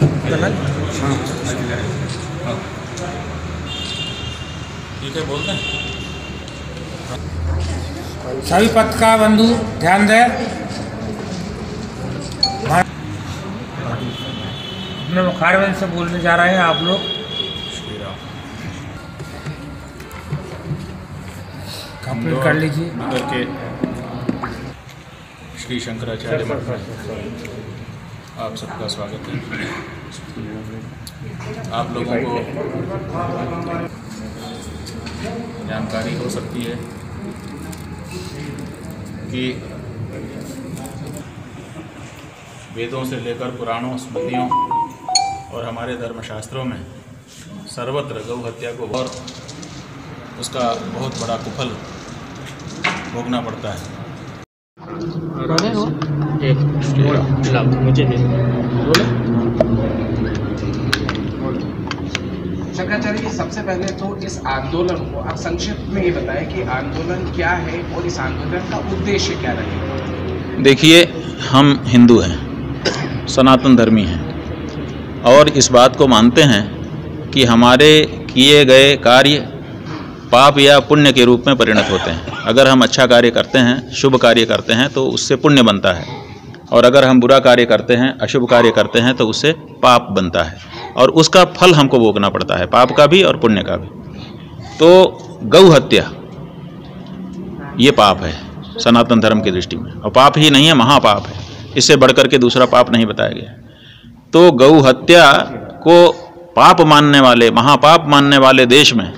ठीक है, बोलते हैं। सभी पत्रकार बंधु ध्यान दें, अपने मुखारबिंद से बोलने जा रहे हैं आप लोग। कंप्लीट कर लीजिए। नगर के श्री शंकराचार्य मठ में आप सबका स्वागत है। आप लोगों को जानकारी हो सकती है कि वेदों से लेकर पुराणों, स्मृतियों और हमारे धर्मशास्त्रों में सर्वत्र गौ हत्या को और उसका बहुत बड़ा कुफल भोगना पड़ता है। मुझे शंकराचार्य जी, सबसे पहले तो इस आंदोलन को आप संक्षिप्त में ये बताएं कि आंदोलन क्या है और इस आंदोलन का उद्देश्य क्या रहेगा। देखिए, हम हिंदू हैं, सनातन धर्मी हैं और इस बात को मानते हैं कि हमारे किए गए कार्य पाप या पुण्य के रूप में परिणत होते हैं। अगर हम अच्छा कार्य करते हैं, शुभ कार्य करते हैं तो उससे पुण्य बनता है, और अगर हम बुरा कार्य करते हैं, अशुभ कार्य करते हैं तो उससे पाप बनता है, और उसका फल हमको भोगना पड़ता है, पाप का भी और पुण्य का भी। तो गौ हत्या ये पाप है सनातन धर्म की दृष्टि में, और पाप ही नहीं है, महापाप है। इससे बढ़कर के दूसरा पाप नहीं बताया गया। तो गौ हत्या को पाप मानने वाले, महापाप मानने वाले देश में,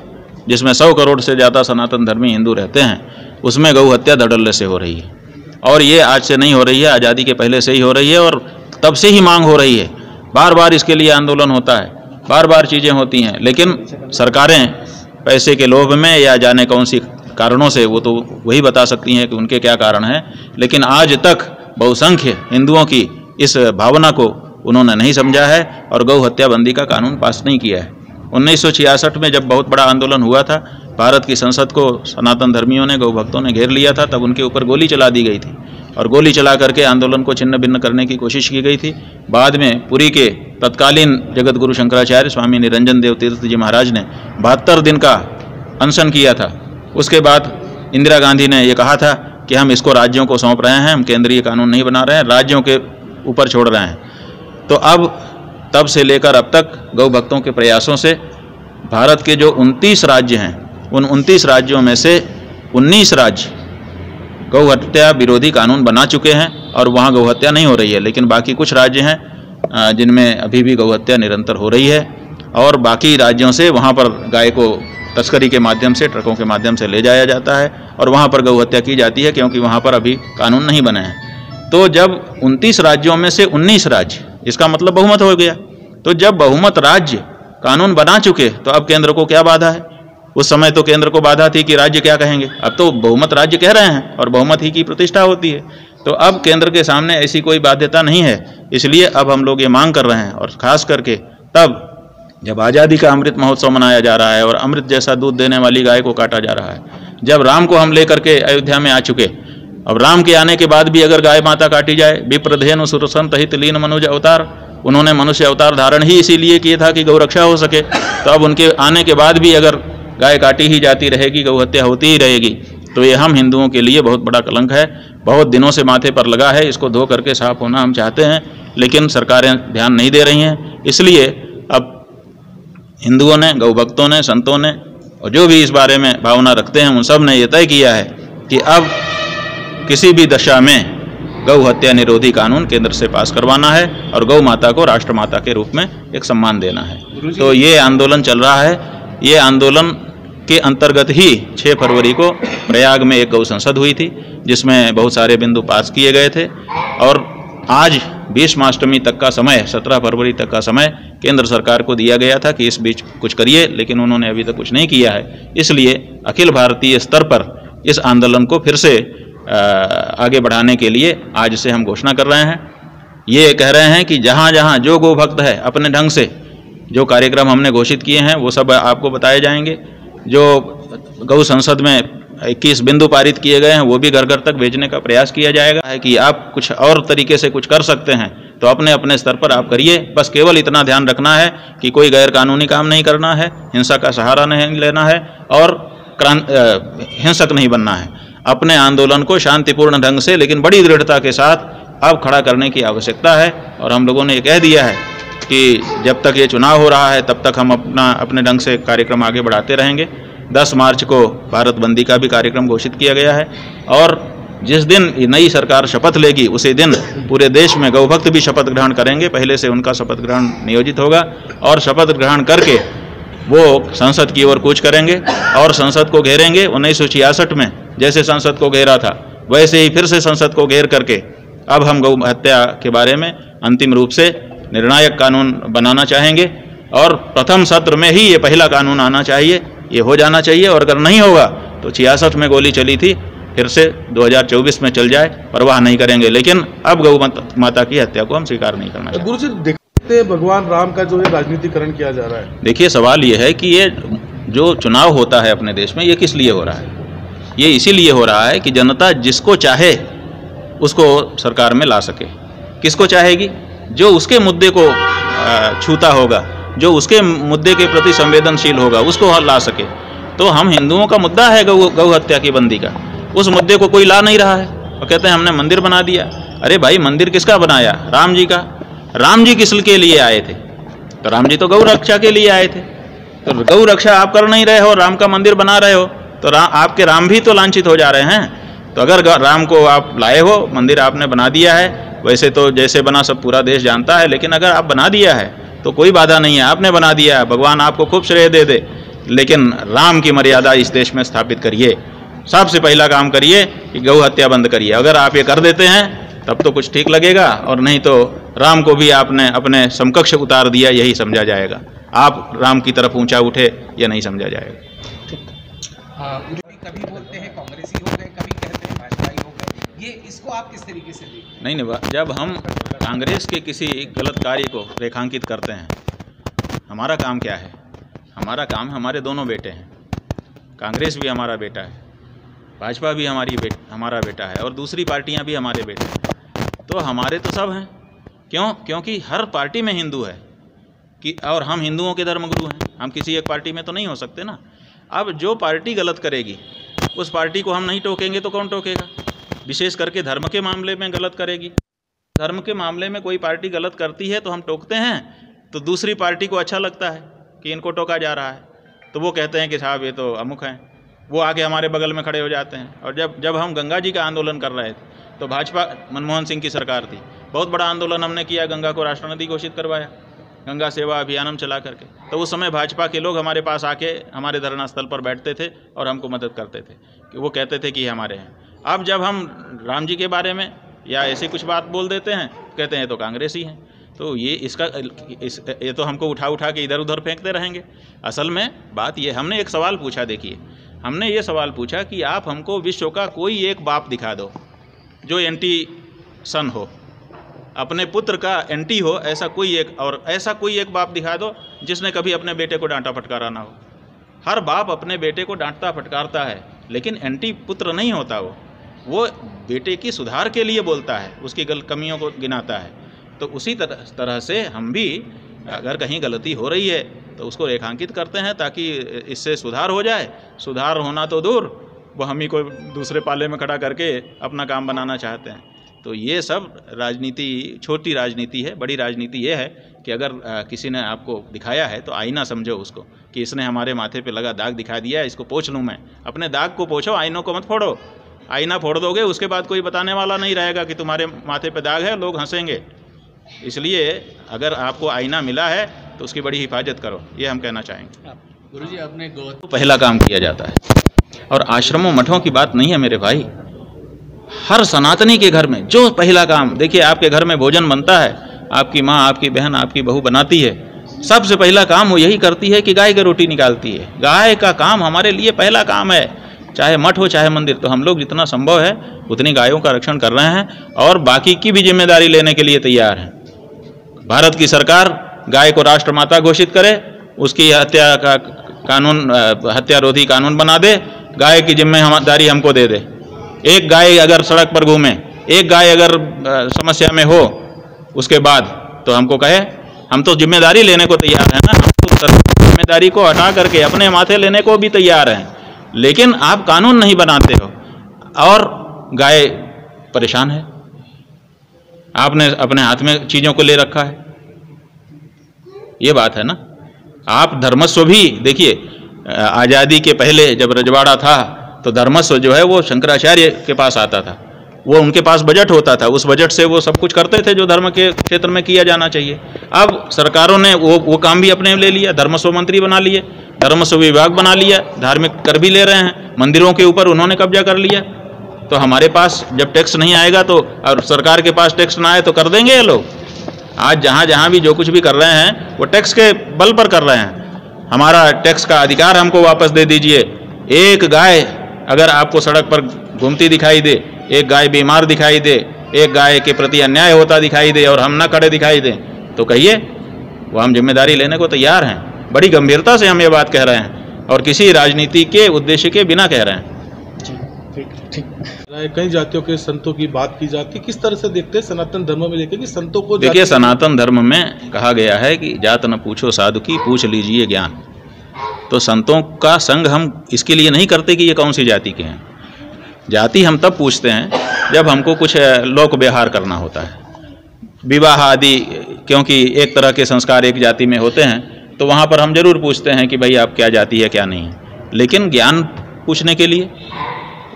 जिसमें 100 करोड़ से ज़्यादा सनातन धर्मी हिंदू रहते हैं, उसमें गौ हत्या धड़ल्ले से हो रही है। और ये आज से नहीं हो रही है, आज़ादी के पहले से ही हो रही है, और तब से ही मांग हो रही है। बार बार इसके लिए आंदोलन होता है, बार बार चीज़ें होती हैं, लेकिन सरकारें पैसे के लोभ में या जाने कौन सी कारणों से, वो तो वही बता सकती हैं कि उनके क्या कारण हैं, लेकिन आज तक बहुसंख्य हिंदुओं की इस भावना को उन्होंने नहीं समझा है और गौ हत्या बंदी का कानून पास नहीं किया है। 1966 में जब बहुत बड़ा आंदोलन हुआ था, भारत की संसद को सनातन धर्मियों ने, गौ भक्तों ने घेर लिया था, तब उनके ऊपर गोली चला दी गई थी, और गोली चला करके आंदोलन को छिन्न भिन्न करने की कोशिश की गई थी। बाद में पुरी के तत्कालीन जगत गुरु शंकराचार्य स्वामी निरंजन देव तीर्थ जी महाराज ने 72 दिन का अनशन किया था। उसके बाद इंदिरा गांधी ने ये कहा था कि हम इसको राज्यों को सौंप रहे हैं, हम केंद्रीय कानून नहीं बना रहे हैं, राज्यों के ऊपर छोड़ रहे हैं। तो अब तब से लेकर अब तक गौ भक्तों के प्रयासों से भारत के जो 29 राज्य हैं, उन 29 राज्यों में से 19 राज्य गौ हत्या विरोधी कानून बना चुके हैं और वहाँ गौ हत्या नहीं हो रही है। लेकिन बाकी कुछ राज्य हैं जिनमें अभी भी गौ हत्या निरंतर हो रही है, और बाकी राज्यों से वहाँ पर गाय को तस्करी के माध्यम से, ट्रकों के माध्यम से ले जाया जाता है और वहाँ पर गौ हत्या की जाती है, क्योंकि वहाँ पर अभी कानून नहीं बने हैं। तो जब 29 राज्यों में से 19 राज्य, इसका मतलब बहुमत हो गया। तो जब बहुमत राज्य कानून बना चुके, तो अब केंद्र को क्या बाधा है? उस समय तो केंद्र को बाधा थी कि राज्य क्या कहेंगे। अब तो बहुमत राज्य कह रहे हैं और बहुमत ही की प्रतिष्ठा होती है। तो अब केंद्र के सामने ऐसी कोई बाध्यता नहीं है। इसलिए अब हम लोग ये मांग कर रहे हैं, और ख़ास करके तब जब आज़ादी का अमृत महोत्सव मनाया जा रहा है और अमृत जैसा दूध देने वाली गाय को काटा जा रहा है, जब राम को हम लेकर के अयोध्या में आ चुके, अब राम के आने के बाद भी अगर गाय माता काटी जाए, विप्रधेनु सुरसंत हित लीन मनुज अवतार, उन्होंने मनुष्य अवतार धारण ही इसीलिए किए था कि गौ रक्षा हो सके। तो अब उनके आने के बाद भी अगर गाय काटी ही जाती रहेगी, गौ हत्या होती ही रहेगी, तो ये हम हिंदुओं के लिए बहुत बड़ा कलंक है। बहुत दिनों से माथे पर लगा है, इसको धो करके साफ होना हम चाहते हैं, लेकिन सरकारें ध्यान नहीं दे रही हैं। इसलिए अब हिंदुओं ने, गौ भक्तों ने, संतों ने, और जो भी इस बारे में भावना रखते हैं, उन सब ने ये तय किया है कि अब किसी भी दशा में गौ हत्या निरोधी कानून केंद्र से पास करवाना है और गौ माता को राष्ट्रमाता के रूप में एक सम्मान देना है। तो ये आंदोलन चल रहा है। ये आंदोलन के अंतर्गत ही 6 फरवरी को प्रयाग में एक गौ संसद हुई थी, जिसमें बहुत सारे बिंदु पास किए गए थे, और आज भीष्माष्टमी तक का समय, 17 फरवरी तक का समय केंद्र सरकार को दिया गया था कि इस बीच कुछ करिए, लेकिन उन्होंने अभी तक कुछ नहीं किया है। इसलिए अखिल भारतीय स्तर पर इस आंदोलन को फिर से आगे बढ़ाने के लिए आज से हम घोषणा कर रहे हैं। ये कह रहे हैं कि जहाँ जहाँ जो गौ भक्त है, अपने ढंग से जो कार्यक्रम हमने घोषित किए हैं वो सब आपको बताए जाएंगे। जो गौ संसद में 21 बिंदु पारित किए गए हैं वो भी घर घर तक भेजने का प्रयास किया जाएगा। है कि आप कुछ और तरीके से कुछ कर सकते हैं तो अपने अपने स्तर पर आप करिए। बस केवल इतना ध्यान रखना है कि कोई गैर कानूनी काम नहीं करना है, हिंसा का सहारा नहीं लेना है और हिंसक नहीं बनना है। अपने आंदोलन को शांतिपूर्ण ढंग से लेकिन बड़ी दृढ़ता के साथ अब खड़ा करने की आवश्यकता है। और हम लोगों ने ये कह दिया है कि जब तक ये चुनाव हो रहा है तब तक हम अपने ढंग से कार्यक्रम आगे बढ़ाते रहेंगे। 10 मार्च को भारत बंदी का भी कार्यक्रम घोषित किया गया है और जिस दिन नई सरकार शपथ लेगी उसी दिन पूरे देश में गौभक्त भी शपथ ग्रहण करेंगे। पहले से उनका शपथ ग्रहण नियोजित होगा और शपथ ग्रहण करके वो संसद की ओर कूच करेंगे और संसद को घेरेंगे। 1966 में जैसे संसद को घेरा था वैसे ही फिर से संसद को घेर करके अब हम गौ हत्या के बारे में अंतिम रूप से निर्णायक कानून बनाना चाहेंगे और प्रथम सत्र में ही ये पहला कानून आना चाहिए, ये हो जाना चाहिए। और अगर नहीं होगा तो 66 में गोली चली थी फिर से 2024 में चल जाए, परवाह नहीं करेंगे, लेकिन अब गौ माता की हत्या को हम स्वीकार नहीं करना चाहते। गुरु जी देखते भगवान राम का जो है राजनीतिकरण किया जा रहा है। देखिए सवाल ये है कि ये जो चुनाव होता है अपने देश में ये किस लिए हो रहा है? ये इसीलिए हो रहा है कि जनता जिसको चाहे उसको सरकार में ला सके। किसको चाहेगी? जो उसके मुद्दे को छूता होगा, जो उसके मुद्दे के प्रति संवेदनशील होगा उसको ला सके। तो हम हिंदुओं का मुद्दा है गौ हत्या की बंदी का, उस मुद्दे को कोई ला नहीं रहा है और कहते हैं हमने मंदिर बना दिया। अरे भाई मंदिर किसका बनाया? राम जी का। राम जी किस के लिए आए थे? तो राम जी तो गौ रक्षा के लिए आए थे। तो गौ रक्षा आप कर नहीं रहे हो, राम का मंदिर बना रहे हो, तो आपके राम भी तो लांछित हो जा रहे हैं। तो अगर राम को आप लाए हो, मंदिर आपने बना दिया है, वैसे तो जैसे बना सब पूरा देश जानता है, लेकिन अगर आप बना दिया है तो कोई बाधा नहीं है, आपने बना दिया है, भगवान आपको खूब श्रेय दे दे, लेकिन राम की मर्यादा इस देश में स्थापित करिए। सबसे पहला काम करिए कि गौ हत्या बंद करिए। अगर आप ये कर देते हैं तब तो कुछ ठीक लगेगा, और नहीं तो राम को भी आपने अपने समकक्ष उतार दिया यही समझा जाएगा। आप राम की तरफ ऊंचा उठे यह नहीं समझा जाएगा। कभी बोलते हैं कांग्रेसी हो गए, कभी कहते हैं भाजपाई हो गए, ये इसको आप किस तरीके से देखते हैं? नहीं, जब हम कांग्रेस के किसी गलत कार्य को रेखांकित करते हैं, हमारा काम क्या है? हमारा काम हमारे दोनों बेटे हैं। कांग्रेस भी हमारा बेटा है, भाजपा भी हमारा बेटा है, और दूसरी पार्टियां भी हमारे बेटे हैं। तो हमारे तो सब हैं। क्यों? क्योंकि हर पार्टी में हिंदू है कि, और हम हिंदुओं के धर्मगुरु हैं। हम किसी एक पार्टी में तो नहीं हो सकते ना। अब जो पार्टी गलत करेगी उस पार्टी को हम नहीं टोकेंगे तो कौन टोकेगा? विशेष करके धर्म के मामले में गलत करेगी। धर्म के मामले में कोई पार्टी गलत करती है तो हम टोकते हैं, तो दूसरी पार्टी को अच्छा लगता है कि इनको टोका जा रहा है, तो वो कहते हैं कि साहब ये तो अमुक हैं, वो आके हमारे बगल में खड़े हो जाते हैं। और जब हम गंगा जी का आंदोलन कर रहे थे तो भाजपा मनमोहन सिंह की सरकार थी, बहुत बड़ा आंदोलन हमने किया, गंगा को राष्ट्र नदी घोषित करवाया, गंगा सेवा अभियान चला करके। तो उस समय भाजपा के लोग हमारे पास आके हमारे धरना स्थल पर बैठते थे और हमको मदद करते थे, कि वो कहते थे कि हमारे हैं। अब जब हम राम जी के बारे में या ऐसी कुछ बात बोल देते हैं, कहते हैं तो कांग्रेसी हैं। तो ये तो हमको उठा के इधर उधर फेंकते रहेंगे। असल में बात ये, हमने एक सवाल पूछा, देखिए हमने ये सवाल पूछा कि आप हमको विश्व का कोई एक बाप दिखा दो जो एंटी सन हो, अपने पुत्र का एंटी हो, ऐसा कोई एक बाप दिखा दो जिसने कभी अपने बेटे को डांटा फटकारा ना हो। हर बाप अपने बेटे को डांटता फटकारता है, लेकिन एंटी पुत्र नहीं होता। वो बेटे की सुधार के लिए बोलता है, उसकी कमियों को गिनाता है। तो उसी तरह से हम भी अगर कहीं गलती हो रही है तो उसको रेखांकित करते हैं ताकि इससे सुधार हो जाए। सुधार होना तो दूर, वो हम ही को दूसरे पाले में खड़ा करके अपना काम बनाना चाहते हैं। तो ये सब राजनीति, छोटी राजनीति है। बड़ी राजनीति ये है कि अगर किसी ने आपको दिखाया है तो आईना समझो उसको, कि इसने हमारे माथे पे लगा दाग दिखा दिया है, इसको पोंछ लूँ मैं। अपने दाग को पोंछो, आईनों को मत फोड़ो। आईना फोड़ दोगे उसके बाद कोई बताने वाला नहीं रहेगा कि तुम्हारे माथे पे दाग है, लोग हंसेंगे। इसलिए अगर आपको आईना मिला है तो उसकी बड़ी हिफाजत करो, ये हम कहना चाहेंगे। गुरुजी, अपने पहला काम किया जाता है। और आश्रमों मठों की बात नहीं है मेरे भाई, हर सनातनी के घर में जो पहला काम, देखिए आपके घर में भोजन बनता है, आपकी माँ, आपकी बहन, आपकी बहू बनाती है, सबसे पहला काम वो यही करती है कि गाय की रोटी निकालती है। गाय का काम हमारे लिए पहला काम है, चाहे मठ हो चाहे मंदिर। तो हम लोग जितना संभव है उतनी गायों का रक्षण कर रहे हैं और बाकी की भी जिम्मेदारी लेने के लिए तैयार हैं। भारत की सरकार गाय को राष्ट्रमाता घोषित करे, उसकी हत्या का कानून, हत्यारोधी कानून बना दे, गाय की जिम्मेदारी हमको दे दे। एक गाय अगर सड़क पर घूमे, एक गाय अगर समस्या में हो उसके बाद तो हमको कहे, हम तो जिम्मेदारी लेने को तैयार हैं ना, हम तो जिम्मेदारी को हटा करके अपने माथे लेने को भी तैयार हैं, लेकिन आप कानून नहीं बनाते हो और गाय परेशान है, आपने अपने हाथ में चीज़ों को ले रखा है। ये बात है ना। आप धर्मस्व भी देखिए, आज़ादी के पहले जब रजवाड़ा था तो धर्मस्व जो है वो शंकराचार्य के पास आता था, वो उनके पास बजट होता था, उस बजट से वो सब कुछ करते थे जो धर्म के क्षेत्र में किया जाना चाहिए। अब सरकारों ने वो काम भी अपने ले लिया, धर्मस्व मंत्री बना लिए, धर्मस्व विभाग बना लिया, धार्मिक कर भी ले रहे हैं, मंदिरों के ऊपर उन्होंने कब्जा कर लिया। तो हमारे पास जब टैक्स नहीं आएगा तो, और सरकार के पास टैक्स ना आए तो कर देंगे ये लोग। आज जहाँ जहाँ भी जो कुछ भी कर रहे हैं वो टैक्स के बल पर कर रहे हैं। हमारा टैक्स का अधिकार हमको वापस दे दीजिए। एक गाय अगर आपको सड़क पर घूमती दिखाई दे, एक गाय बीमार दिखाई दे, एक गाय के प्रति अन्याय होता दिखाई दे और हम न खड़े दिखाई दें तो कहिए, वो हम जिम्मेदारी लेने को तैयार हैं। बड़ी गंभीरता से हम ये बात कह रहे हैं और किसी राजनीति के उद्देश्य के बिना कह रहे हैं। कई जातियों के संतों की बात की जाती है, किस तरह से देखते हैं सनातन धर्म में लेके कि संतों को? देखिए, सनातन धर्म में कहा गया है कि जात न पूछो साधु की, पूछ लीजिए ज्ञान। तो संतों का संग हम इसके लिए नहीं करते कि ये कौन सी जाति के हैं। जाति हम तब पूछते हैं जब हमको कुछ लोक व्यवहार करना होता है, विवाह आदि, क्योंकि एक तरह के संस्कार एक जाति में होते हैं तो वहाँ पर हम जरूर पूछते हैं कि भाई आप क्या जाति है क्या नहीं है। लेकिन ज्ञान पूछने के लिए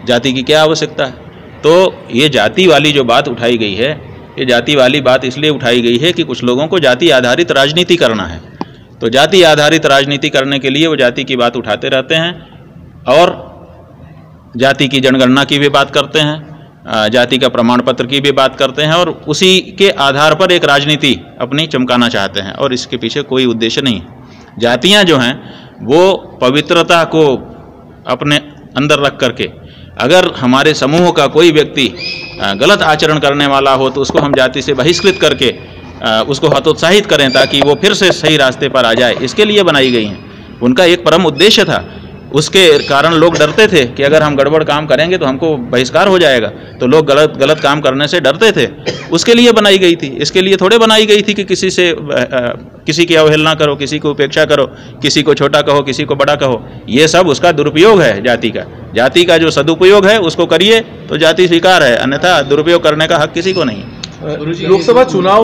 जाति की क्या आवश्यकता है? तो ये जाति वाली जो बात उठाई गई है, ये जाति वाली बात इसलिए उठाई गई है कि कुछ लोगों को जाति आधारित राजनीति करना है। तो जाति आधारित राजनीति करने के लिए वो जाति की बात उठाते रहते हैं और जाति की जनगणना की भी बात करते हैं, जाति का प्रमाण पत्र की भी बात करते हैं और उसी के आधार पर एक राजनीति अपनी चमकाना चाहते हैं और इसके पीछे कोई उद्देश्य नहीं है। जातियाँ जो हैं वो पवित्रता को अपने अंदर रख करके, अगर हमारे समूह का कोई व्यक्ति गलत आचरण करने वाला हो तो उसको हम जाति से बहिष्कृत करके उसको हतोत्साहित करें ताकि वो फिर से सही रास्ते पर आ जाए, इसके लिए बनाई गई हैं। उनका एक परम उद्देश्य था, उसके कारण लोग डरते थे कि अगर हम गड़बड़ काम करेंगे तो हमको बहिष्कार हो जाएगा, तो लोग गलत काम करने से डरते थे। उसके लिए बनाई गई थी, इसके लिए थोड़े बनाई गई थी कि किसी की अवहेलना करो, किसी को उपेक्षा करो, किसी को छोटा कहो, किसी को बड़ा कहो। ये सब उसका दुरुपयोग है जाति का। जाति का जो सदुपयोग है उसको करिए तो जाति स्वीकार है, अन्यथा दुरुपयोग करने का हक किसी को नहीं। लोकसभा चुनाव